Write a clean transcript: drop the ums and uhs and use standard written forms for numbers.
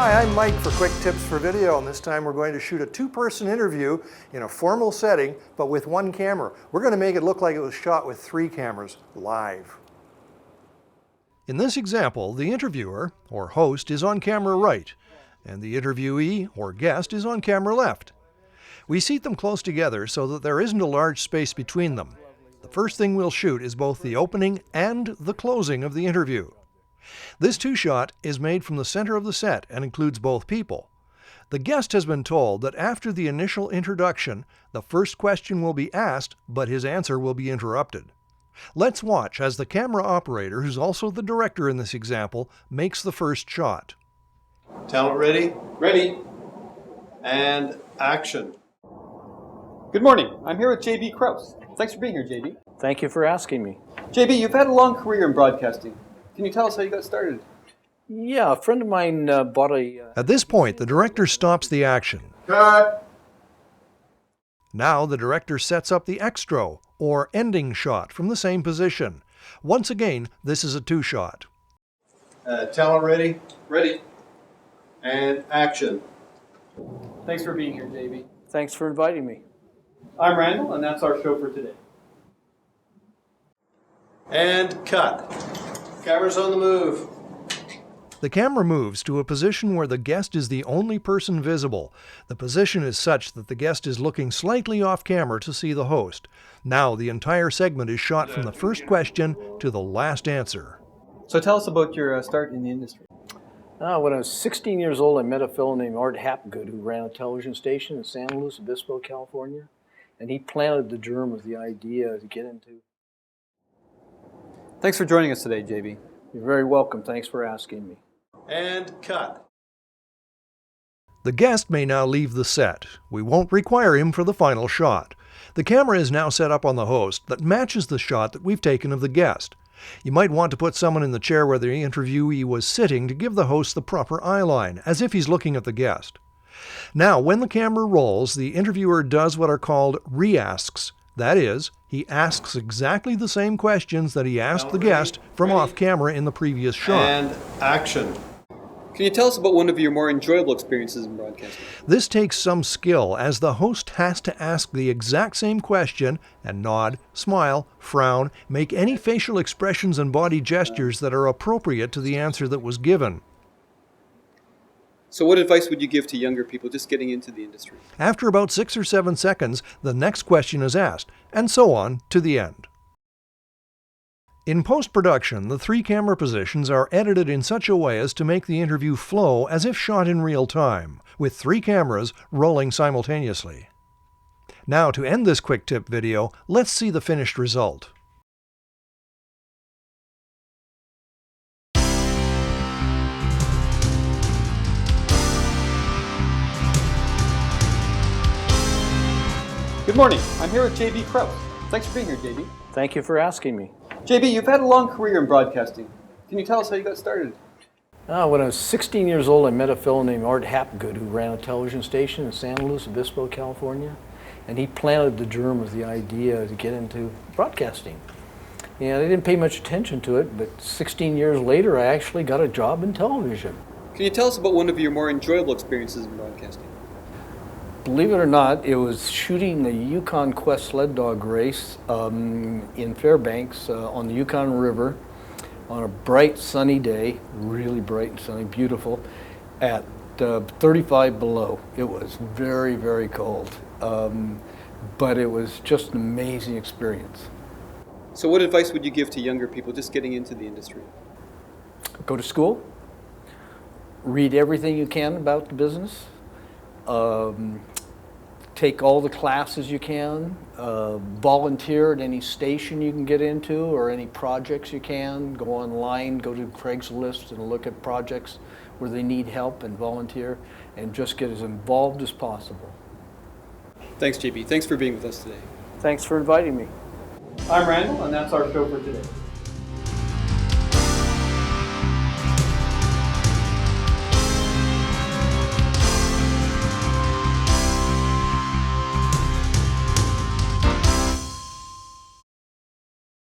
Hi, I'm Mike for Quick Tips for Video, and this time we're going to shoot a two-person interview in a formal setting, but with one camera. We're going to make it look like it was shot with 3 cameras, live. In this example, the interviewer, or host, is on camera right, and the interviewee, or guest, is on camera left. We seat them close together so that there isn't a large space between them. The first thing we'll shoot is both the opening and the closing of the interview. This two-shot is made from the center of the set and includes both people. The guest has been told that after the initial introduction, the first question will be asked, but his answer will be interrupted. Let's watch as the camera operator, who's also the director in this example, makes the first shot. Talent ready? Ready. And action. Good morning. I'm here with JB Kraus. Thanks for being here, JB. Thank you for asking me. JB, you've had a long career in broadcasting. Can you tell us how you got started? Yeah, a friend of mine bought a... At this point, the director stops the action. Cut. Now the director sets up the EXTRO, or ending shot, from the same position. Once again, this is a two-shot. Talent ready? Ready. And action. Thanks for being here, JB. Thanks for inviting me. I'm Randall, and that's our show for today. And cut. Camera's on the move. The camera moves to a position where the guest is the only person visible. The position is such that the guest is looking slightly off camera to see the host. Now the entire segment is shot from the first question to the last answer. So tell us about your start in the industry. When I was 16 years old, I met a fellow named Art Hapgood who ran a television station in San Luis Obispo, California. And he planted the germ of the idea to get into. Thanks for joining us today, JB. You're very welcome. Thanks for asking me. And cut. The guest may now leave the set. We won't require him for the final shot. The camera is now set up on the host that matches the shot that we've taken of the guest. You might want to put someone in the chair where the interviewee was sitting to give the host the proper eye line, as if he's looking at the guest. Now, when the camera rolls, the interviewer does what are called re-asks. That is, he asks exactly the same questions that he asked the guest from off camera in the previous shot. And action. Can you tell us about one of your more enjoyable experiences in broadcasting? This takes some skill, as the host has to ask the exact same question and nod, smile, frown, make any facial expressions and body gestures that are appropriate to the answer that was given. So what advice would you give to younger people just getting into the industry? After about 6 or 7 seconds, the next question is asked, and so on to the end. In post-production, the 3 camera positions are edited in such a way as to make the interview flow as if shot in real time, with 3 cameras rolling simultaneously. Now, to end this quick tip video, let's see the finished result. Good morning. I'm here with JB Kraus. Thanks for being here, JB. Thank you for asking me. JB, you've had a long career in broadcasting. Can you tell us how you got started? When I was 16 years old, I met a fellow named Art Hapgood who ran a television station in San Luis Obispo, California. And he planted the germ of the idea to get into broadcasting. And I didn't pay much attention to it, but 16 years later, I actually got a job in television. Can you tell us about one of your more enjoyable experiences in broadcasting? Believe it or not, it was shooting the Yukon Quest sled dog race in Fairbanks on the Yukon River on a bright sunny day, really bright and sunny, beautiful, at 35 below. It was very, very cold, but it was just an amazing experience. So what advice would you give to younger people just getting into the industry? Go to school, read everything you can about the business, take all the classes you can, volunteer at any station you can get into or any projects you can, go online, go to Craigslist and look at projects where they need help and volunteer, and just get as involved as possible. Thanks, JB. Thanks for being with us today. Thanks for inviting me. I'm Randall, and that's our show for today.